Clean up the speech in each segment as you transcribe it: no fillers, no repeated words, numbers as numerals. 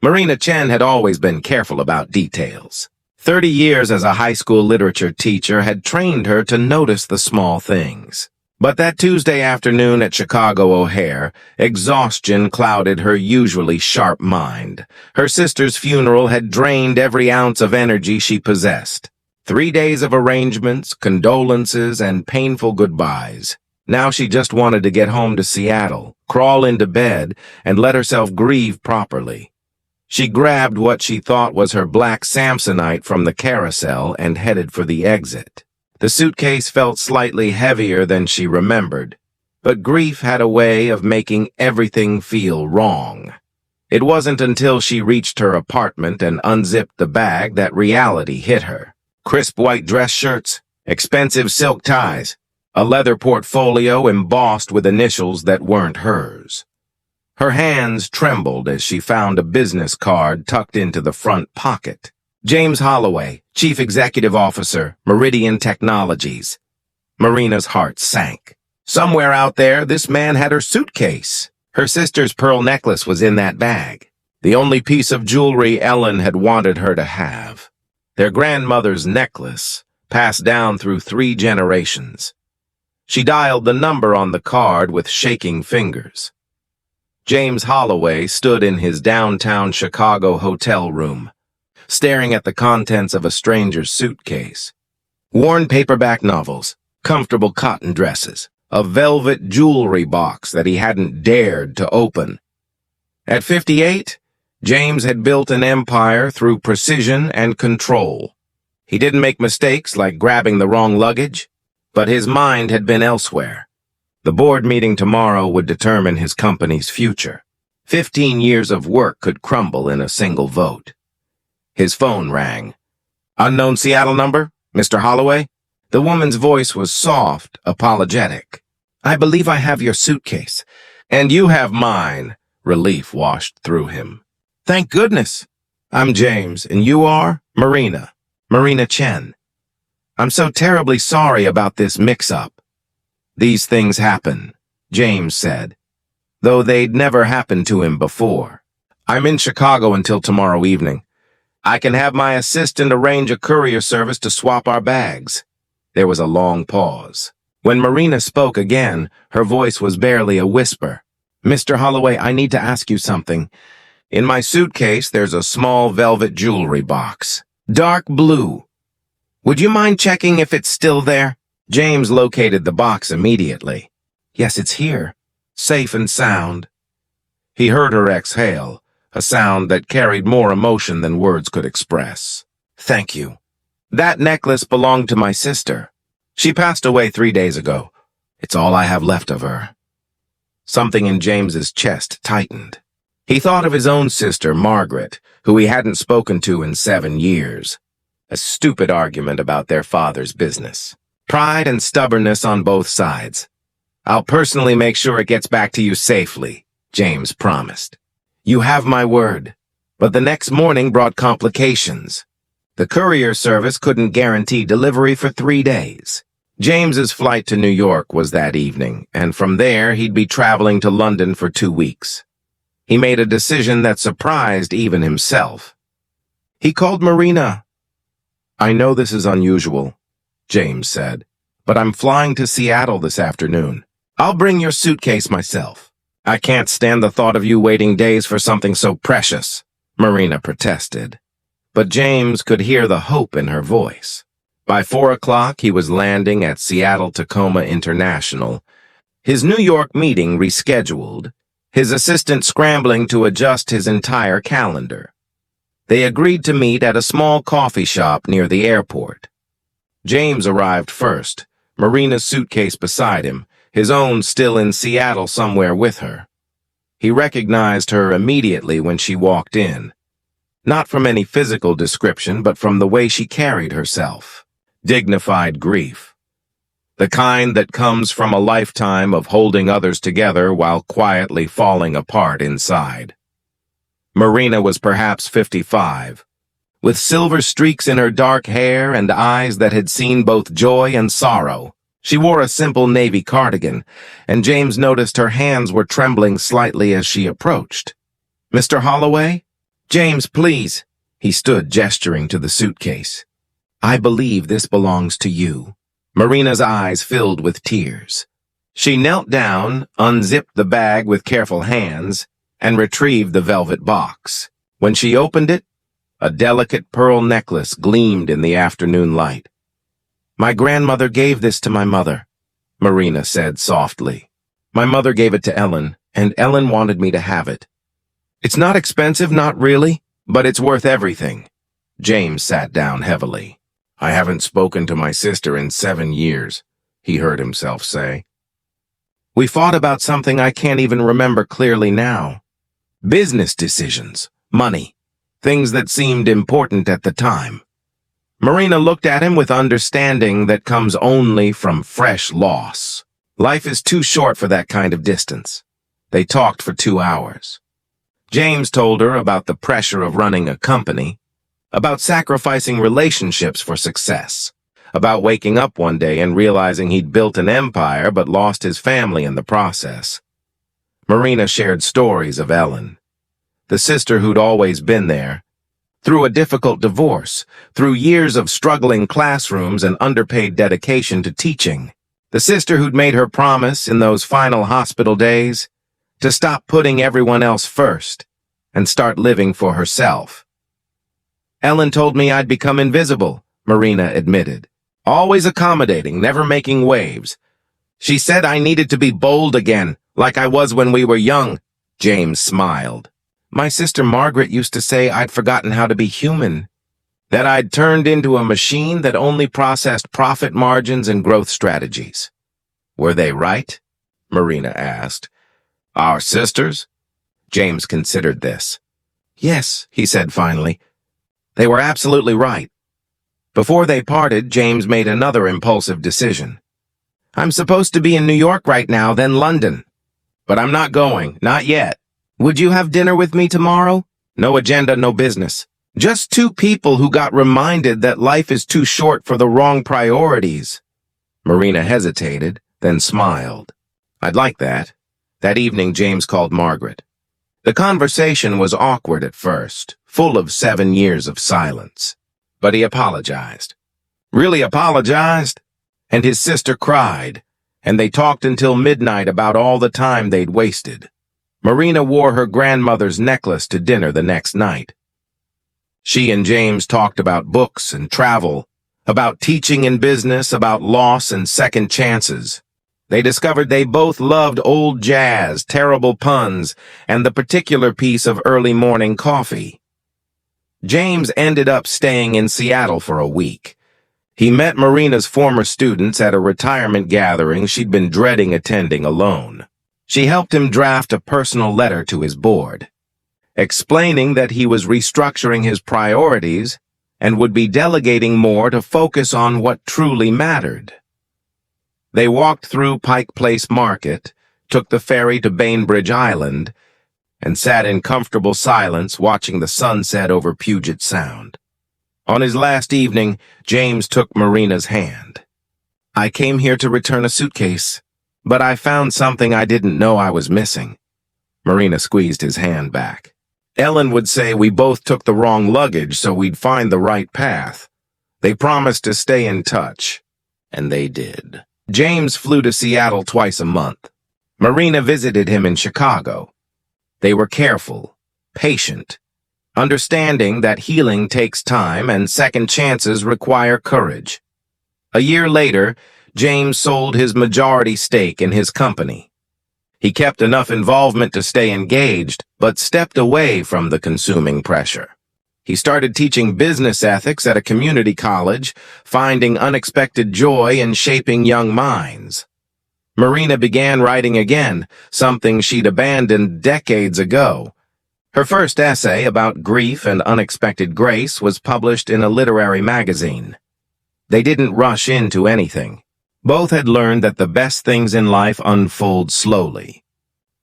Marina Chen had always been careful about details. 30 years as a high school literature teacher had trained her to notice the small things. But that Tuesday afternoon at Chicago O'Hare, exhaustion clouded her usually sharp mind. Her sister's funeral had drained every ounce of energy she possessed. 3 days of arrangements, condolences, and painful goodbyes. Now she just wanted to get home to Seattle, crawl into bed, and let herself grieve properly. She grabbed what she thought was her black Samsonite from the carousel and headed for the exit. The suitcase felt slightly heavier than she remembered, but grief had a way of making everything feel wrong. It wasn't until she reached her apartment and unzipped the bag that reality hit her. Crisp white dress shirts, expensive silk ties, a leather portfolio embossed with initials that weren't hers. Her hands trembled as she found a business card tucked into the front pocket. James Holloway, Chief Executive Officer, Meridian Technologies. Marina's heart sank. Somewhere out there, this man had her suitcase. Her sister's pearl necklace was in that bag, the only piece of jewelry Ellen had wanted her to have. Their grandmother's necklace, passed down through 3 generations. She dialed the number on the card with shaking fingers. James Holloway stood in his downtown Chicago hotel room, staring at the contents of a stranger's suitcase. Worn paperback novels, comfortable cotton dresses, a velvet jewelry box that he hadn't dared to open. At 58, James had built an empire through precision and control. He didn't make mistakes like grabbing the wrong luggage, but his mind had been elsewhere. The board meeting tomorrow would determine his company's future. 15 years of work could crumble in a single vote. His phone rang. Unknown Seattle number? Mr. Holloway? The woman's voice was soft, apologetic. I believe I have your suitcase. And you have mine. Relief washed through him. Thank goodness. I'm James, and you are? Marina Chen. I'm so terribly sorry about this mix-up. These things happen, James said, though they'd never happened to him before. I'm in Chicago until tomorrow evening. I can have my assistant arrange a courier service to swap our bags. There was a long pause. When Marina spoke again, her voice was barely a whisper. Mr. Holloway, I need to ask you something. In my suitcase, there's a small velvet jewelry box. Dark blue. Would you mind checking if it's still there? James located the box immediately. Yes, it's here. Safe and sound. He heard her exhale, a sound that carried more emotion than words could express. Thank you. That necklace belonged to my sister. She passed away 3 days ago. It's all I have left of her. Something in James's chest tightened. He thought of his own sister, Margaret, who he hadn't spoken to in 7 years. A stupid argument about their father's business. Pride and stubbornness on both sides. I'll personally make sure it gets back to you safely, James promised. You have my word. But the next morning brought complications. The courier service couldn't guarantee delivery for 3 days. James's flight to New York was that evening, and from there he'd be traveling to London for 2 weeks. He made a decision that surprised even himself. He called Marina. I know this is unusual, James said, but I'm flying to Seattle this afternoon. I'll bring your suitcase myself. I can't stand the thought of you waiting days for something so precious, Marina protested. But James could hear the hope in her voice. By 4 o'clock, he was landing at Seattle-Tacoma International, his New York meeting rescheduled, his assistant scrambling to adjust his entire calendar. They agreed to meet at a small coffee shop near the airport. James arrived first, Marina's suitcase beside him, his own still in Seattle somewhere with her. He recognized her immediately when she walked in. Not from any physical description, but from the way she carried herself. Dignified grief. The kind that comes from a lifetime of holding others together while quietly falling apart inside. Marina was perhaps 55, with silver streaks in her dark hair and eyes that had seen both joy and sorrow. She wore a simple navy cardigan, and James noticed her hands were trembling slightly as she approached. Mr. Holloway? James, please. He stood, gesturing to the suitcase. I believe this belongs to you. Marina's eyes filled with tears. She knelt down, unzipped the bag with careful hands, and retrieved the velvet box. When she opened it, a delicate pearl necklace gleamed in the afternoon light. My grandmother gave this to my mother, Marina said softly. My mother gave it to Ellen, and Ellen wanted me to have it. It's not expensive, not really, but it's worth everything. James sat down heavily. I haven't spoken to my sister in 7 years, he heard himself say. We fought about something I can't even remember clearly now. Business decisions, money, things that seemed important at the time. Marina looked at him with understanding that comes only from fresh loss. Life is too short for that kind of distance. They talked for 2 hours. James told her about the pressure of running a company, about sacrificing relationships for success, about waking up one day and realizing he'd built an empire but lost his family in the process. Marina shared stories of Ellen, the sister who'd always been there, through a difficult divorce, through years of struggling classrooms and underpaid dedication to teaching, the sister who'd made her promise in those final hospital days to stop putting everyone else first and start living for herself. Ellen told me I'd become invisible, Marina admitted. Always accommodating, never making waves. She said I needed to be bold again, like I was when we were young. James smiled. My sister Margaret used to say I'd forgotten how to be human, that I'd turned into a machine that only processed profit margins and growth strategies. Were they right? Marina asked. Our sisters? James considered this. Yes, he said finally. They were absolutely right. Before they parted, James made another impulsive decision. I'm supposed to be in New York right now, then London. But I'm not going, not yet. Would you have dinner with me tomorrow? No agenda, no business. Just 2 people who got reminded that life is too short for the wrong priorities. Marina hesitated, then smiled. I'd like that. That evening, James called Margaret. The conversation was awkward at first, full of 7 years of silence. But he apologized. Really apologized? And his sister cried, and they talked until midnight about all the time they'd wasted. Marina wore her grandmother's necklace to dinner the next night. She and James talked about books and travel, about teaching in business, about loss and second chances. They discovered they both loved old jazz, terrible puns, and the particular piece of early morning coffee. James ended up staying in Seattle for a week. He met Marina's former students at a retirement gathering she'd been dreading attending alone. She helped him draft a personal letter to his board, explaining that he was restructuring his priorities and would be delegating more to focus on what truly mattered. They walked through Pike Place Market, took the ferry to Bainbridge Island, and sat in comfortable silence watching the sunset over Puget Sound. On his last evening, James took Marina's hand. I came here to return a suitcase, but I found something I didn't know I was missing. Marina squeezed his hand back. Ellen would say we both took the wrong luggage so we'd find the right path. They promised to stay in touch, and they did. James flew to Seattle twice a month. Marina visited him in Chicago. They were careful, patient, understanding that healing takes time and second chances require courage. A year later, James sold his majority stake in his company. He kept enough involvement to stay engaged, but stepped away from the consuming pressure. He started teaching business ethics at a community college, finding unexpected joy in shaping young minds. Marina began writing again, something she'd abandoned decades ago. Her first essay about grief and unexpected grace was published in a literary magazine. They didn't rush into anything. Both had learned that the best things in life unfold slowly,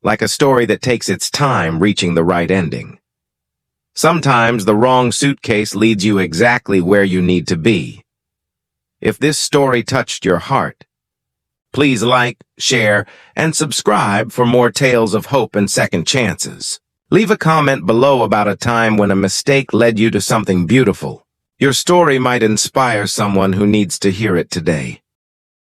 like a story that takes its time reaching the right ending. Sometimes the wrong suitcase leads you exactly where you need to be. If this story touched your heart, please like, share, and subscribe for more tales of hope and second chances. Leave a comment below about a time when a mistake led you to something beautiful. Your story might inspire someone who needs to hear it today.